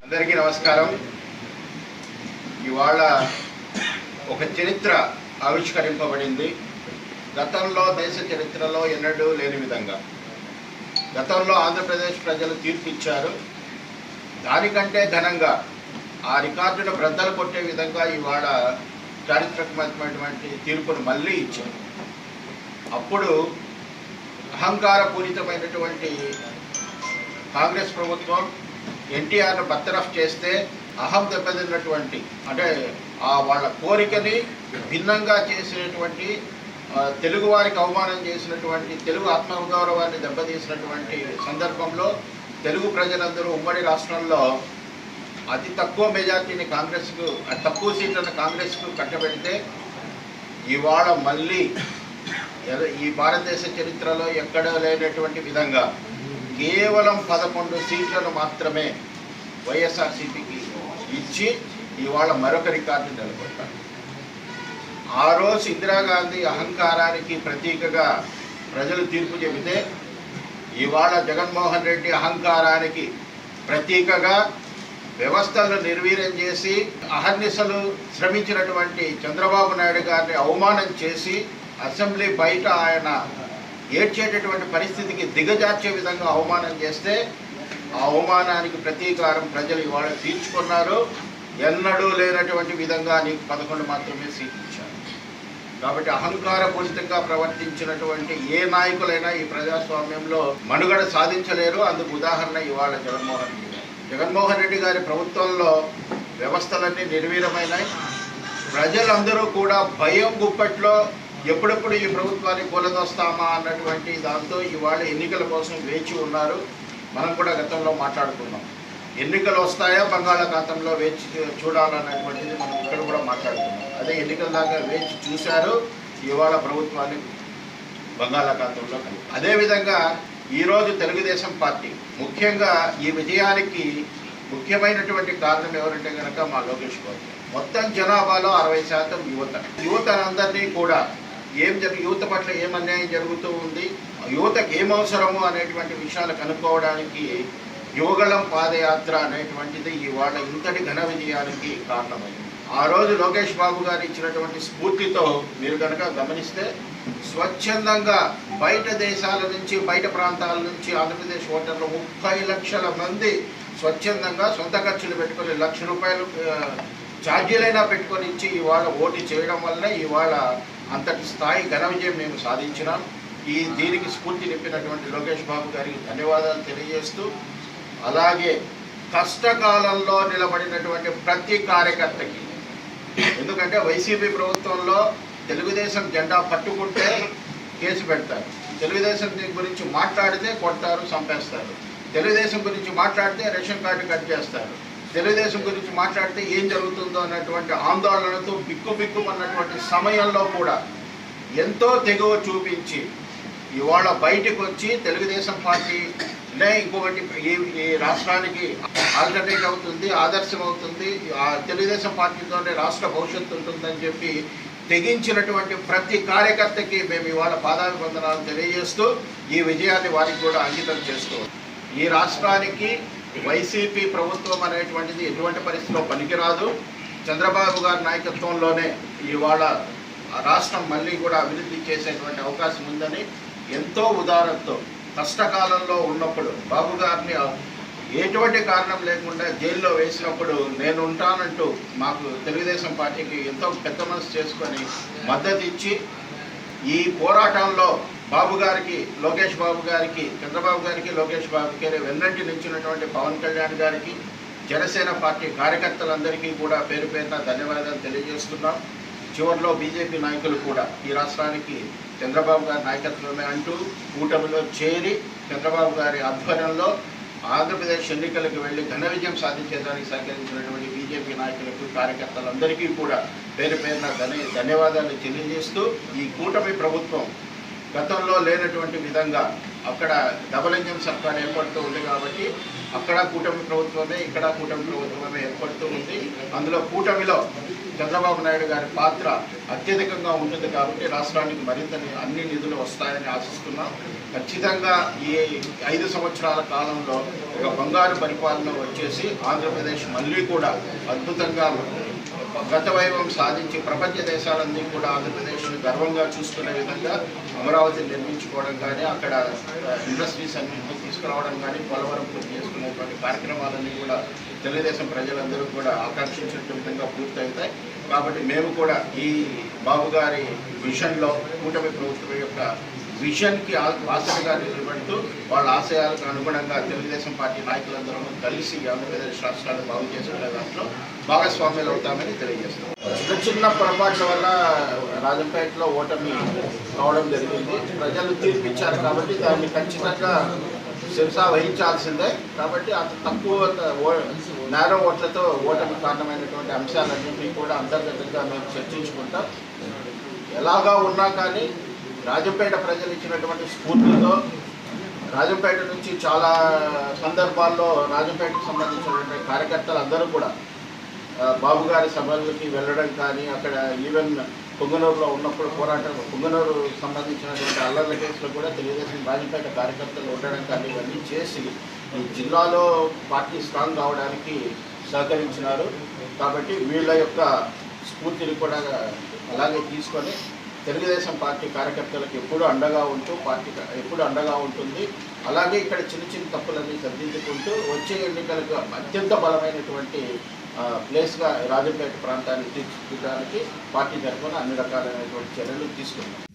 అందరికీ నమస్కారం. ఇవాళ ఒక చరిత్ర ఆవిష్కరింపబడింది. గతంలో దేశ చరిత్రలో ఎన్నడూ లేని విధంగా గతంలో ఆంధ్రప్రదేశ్ ప్రజలు తీర్పు ఇచ్చారు. దానికంటే ఘనంగా ఆ రికార్డును బ్రద్దలు కొట్టే విధంగా ఇవాళ చారిత్రకమైనటువంటి తీర్పును మళ్ళీ ఇచ్చారు. అప్పుడు అహంకారపూరితమైనటువంటి కాంగ్రెస్ ప్రభుత్వం ఎన్టీఆర్ను బర్తరఫ్ చేస్తే అహం దెబ్బతిన్నటువంటి అంటే వాళ్ళ కోరికని భిన్నంగా చేసినటువంటి తెలుగు వారికి అవమానం చేసినటువంటి తెలుగు ఆత్మగౌరవాన్ని దెబ్బతీసినటువంటి సందర్భంలో తెలుగు ప్రజలందరూ ఉమ్మడి రాష్ట్రంలో అతి తక్కువ మెజార్టీని కాంగ్రెస్కు తక్కువ సీట్లను కాంగ్రెస్కు కట్టబెడితే ఇవాళ మళ్ళీ ఈ భారతదేశ చరిత్రలో ఎక్కడా లేనటువంటి విధంగా కేవలం 11 సీట్లను మాత్రమే వైఎస్ఆర్సీపీకి ఇచ్చి ఇవాళ మరొక రికార్డు నెలకొల్పారు. ఆ రోజు ఇందిరాగాంధీ అహంకారానికి ప్రతీకగా ప్రజలు తీర్పు చెబితే ఇవాళ జగన్మోహన్ రెడ్డి అహంకారానికి ప్రతీకగా వ్యవస్థలను నిర్వీర్యం చేసి అహర్నిశలు శ్రమించినటువంటి చంద్రబాబు నాయుడు గారిని అవమానం చేసి అసెంబ్లీ బయట ఆయన ఏడ్చేటటువంటి పరిస్థితికి దిగజార్చే విధంగా అవమానం చేస్తే ఆ అవమానానికి ప్రతీకారం ప్రజలు ఇవాళ తీర్చుకున్నారు. ఎన్నడూ లేనటువంటి విధంగా నీకు 11 మాత్రమే సీట్లు ఇచ్చారు. కాబట్టి అహంకారపూరితంగా ప్రవర్తించినటువంటి ఏ నాయకులైనా ఈ ప్రజాస్వామ్యంలో మనుగడ సాధించలేరు. అందుకు ఉదాహరణ ఇవాళ జగన్మోహన్ రెడ్డి గారి ప్రభుత్వంలో వ్యవస్థలన్నీ నిర్వీర్యమైనాయి. ప్రజలందరూ కూడా భయం గుప్పట్లో ఎప్పుడెప్పుడు ఈ ప్రభుత్వాన్ని కూలదోస్తామా అన్నటువంటి దాంతో ఇవాళ ఎన్నికల కోసం వేచి ఉన్నారు. మనం కూడా గతంలో మాట్లాడుకున్నాం. ఎన్నికలు వస్తాయా బంగాళాఖాతంలో వేచి చూడాలన్నటువంటిది మనం ఇక్కడ కూడా మాట్లాడుకున్నాం. అదే ఎన్నికల దాకా వేచి చూశారు. ఇవాళ ప్రభుత్వాన్ని బంగాళాఖాతంలో అదేవిధంగా ఈరోజు తెలుగుదేశం పార్టీ ముఖ్యంగా ఈ విజయానికి ముఖ్యమైనటువంటి కారణం ఎవరంటే కనుక మా లోకేష్ బాబు. మొత్తం జనాభాలో 60% యువతనందరినీ కూడా యువత పట్ల ఏం అన్యాయం జరుగుతూ ఉంది, యువతకు ఏమవసరము అనేటువంటి విషయాలు కనుక్కోవడానికి యువగళం పాదయాత్ర అనేటువంటిది ఇవాళ ఇంతటి ఘన విజయానికి కారణమైంది. ఆ రోజు లోకేష్ బాబు గారు ఇచ్చినటువంటి స్ఫూర్తితో మీరు కనుక గమనిస్తే స్వచ్ఛందంగా బయట దేశాల నుంచి బయట ప్రాంతాల నుంచి ఆంధ్రప్రదేశ్ ఓటర్లు 30 లక్షల మంది స్వచ్ఛందంగా సొంత ఖర్చులు పెట్టుకొని ₹1,00,000 ఛార్జీలైనా పెట్టుకొని ఇచ్చి ఇవాళ ఓటు చేయడం వల్ల ఇవాళ అంతటి స్థాయి ఘన విజయం మేము సాధించినాం. దీనికి స్ఫూర్తి నింపినటువంటి లోకేష్ బాబు గారికి ధన్యవాదాలు తెలియజేస్తూ, అలాగే కష్టకాలంలో నిలబడినటువంటి ప్రతి కార్యకర్తకి, ఎందుకంటే వైసీపీ ప్రభుత్వంలో తెలుగుదేశం జెండా పట్టుకుంటే కేసు పెడతారు, తెలుగుదేశం గురించి మాట్లాడితే కొడతారు, చంపేస్తారు, తెలుగుదేశం గురించి మాట్లాడితే రేషన్ కార్డు కట్ చేస్తారు, తెలుగుదేశం గురించి మాట్లాడితే ఏం జరుగుతుందో అన్నటువంటి ఆందోళనతో బిక్కుమన్నటువంటి సమయంలో కూడా ఎంతో తెగువ చూపించి ఇవాళ బయటకు వచ్చి తెలుగుదేశం పార్టీనే ఇంకొకటి ఈ రాష్ట్రానికి ఆల్టర్నేట్ అవుతుంది, ఆదర్శం అవుతుంది, తెలుగుదేశం పార్టీతోనే రాష్ట్ర భవిష్యత్తు ఉంటుందని చెప్పి తెగించినటువంటి ప్రతి కార్యకర్తకి మేము ఇవాళ పాదాభివందనాలు తెలియజేస్తూ ఈ విజయాన్ని వారికి కూడా అంకితం చేసుకోవాలి. ఈ రాష్ట్రానికి వైసీపీ ప్రభుత్వం అనేటువంటిది ఎటువంటి పరిస్థితిలో పనికిరాదు. చంద్రబాబు గారి నాయకత్వంలోనే ఇవాళ రాష్ట్రం మళ్ళీ కూడా అభివృద్ధి చేసేటువంటి అవకాశం ఉందని ఎంతో ఉదారంతో కష్టకాలంలో ఉన్నప్పుడు బాబు గారిని ఎటువంటి కారణం లేకుండా జైల్లో వేసినప్పుడు నేను ఉంటానంటూ మాకు తెలుగుదేశం పార్టీకి ఎంతో పెద్ద మనసు చేసుకొని మద్దతు ఇచ్చి ఈ పోరాటంలో బాబు గారికి, లోకేష్ బాబు గారికి, చంద్రబాబు గారికి, లోకేష్ బాబుకి వెన్నంటి నిలిచినటువంటి పవన్ కళ్యాణ్ గారికి, జనసేన పార్టీ కార్యకర్తలందరికీ కూడా పేరు పేరున ధన్యవాదాలు తెలియజేస్తున్నాం. చివరిలో బీజేపీ నాయకులు కూడా ఈ రాష్ట్రానికి చంద్రబాబు గారి నాయకత్వమే అంటూ కూటమిలో చేరి చంద్రబాబు గారి ఆధ్వర్యంలో ఆంధ్రప్రదేశ్ ఎన్నికలకు వెళ్ళి ఘన విజయం సాధించేదానికి సహకరించినటువంటి బీజేపీ నాయకులకు, కార్యకర్తలందరికీ కూడా పేరు పేరున ధన్యవాదాలు తెలియజేస్తూ ఈ కూటమి ప్రభుత్వం గతంలో లేనటువంటి విధంగా అక్కడ డబుల్ ఇంజిన్ సర్కార్ ఏర్పడుతూ ఉంది కాబట్టి అక్కడ కూటమి ప్రభుత్వమే, ఇక్కడ కూటమి ప్రభుత్వమే ఏర్పడుతూ ఉంది. అందులో కూటమిలో చంద్రబాబు నాయుడు గారి పాత్ర అత్యధికంగా ఉంటుంది కాబట్టి రాష్ట్రానికి మరింత అన్ని నిధులు వస్తాయని ఆశిస్తున్నాం. ఖచ్చితంగా ఈ 5 సంవత్సరాల కాలంలో ఒక బంగారు పరిపాలన వచ్చేసి ఆంధ్రప్రదేశ్ మళ్ళీ కూడా అద్భుతంగా గత వైభవం సాధించి ప్రపంచ దేశాలన్నీ కూడా ఆంధ్రప్రదేశ్ని గర్వంగా చూసుకునే విధంగా అమరావతిని నిర్మించుకోవడం కానీ అక్కడ ఇండస్ట్రీస్ అన్నింటినీ తీసుకురావడం కానీ పోలవరం పూర్తి చేసుకునేటువంటి కార్యక్రమాలన్నీ కూడా తెలుగుదేశం ప్రజలందరూ కూడా ఆకాంక్షించిన విధంగా పూర్తవుతాయి. కాబట్టి మేము కూడా ఈ బాబు గారి విజన్లో కూటమి ప్రభుత్వం యొక్క విజన్కి ఆశగా నిలబడుతూ వాళ్ళ ఆశయాలకు అనుగుణంగా తెలుగుదేశం పార్టీ నాయకులందరూ కలిసి ఆంధ్రప్రదేశ్ రాష్ట్రాన్ని బాగు చేసుకునే దాంట్లో భాగస్వామ్యాలు అవుతామని తెలియజేస్తాం. చిన్న పొరపాట్ల వల్ల రాజంపేటలో ఓటమి కావడం జరిగింది. ప్రజలు తీర్పిచ్చారు కాబట్టి దాన్ని ఖచ్చితంగా శిరసా వహించాల్సిందే. కాబట్టి అంత తక్కువ నేరో ఓట్లతో ఓటమి కారణమైనటువంటి అంశాలన్నింటినీ కూడా అంతర్గతంగా మేము చర్చించుకుంటాం. ఎలాగా ఉన్నా కానీ రాజంపేట ప్రజలు ఇచ్చినటువంటి స్ఫూర్తితో రాజంపేట నుంచి చాలా సందర్భాల్లో రాజంపేటకు సంబంధించినటువంటి కార్యకర్తలు అందరూ కూడా బాబు గారి సభలకి వెళ్ళడం కానీ అక్కడ ఈవెన్ పొంగనూరులో ఉన్నప్పుడు పోరాటం పొంగనూరు సంబంధించినటువంటి అల్లర్ల కేసులో కూడా తెలుగుదేశం రాజంపేట కార్యకర్తలు ఉండడం కానీ ఇవన్నీ చేసి ఈ జిల్లాలో పార్టీ స్ట్రాంగ్ కావడానికి సహకరించినారు. కాబట్టి వీళ్ళ యొక్క స్ఫూర్తిని కూడా అలాగే తీసుకొని తెలుగుదేశం పార్టీ కార్యకర్తలకు ఎప్పుడు అండగా ఉంటూ పార్టీ ఎప్పుడు అండగా ఉంటుంది. అలాగే ఇక్కడ చిన్న చిన్న తప్పులన్నీ సరిదిద్దుకుంటూ వచ్చే ఎన్నికలకు అత్యంత బలమైనటువంటి ప్లేస్గా రాజంపేట ప్రాంతాన్ని తీర్చిదిద్దడానికి పార్టీ తరఫున అన్ని రకాలైనటువంటి చర్యలు తీసుకుంటాం.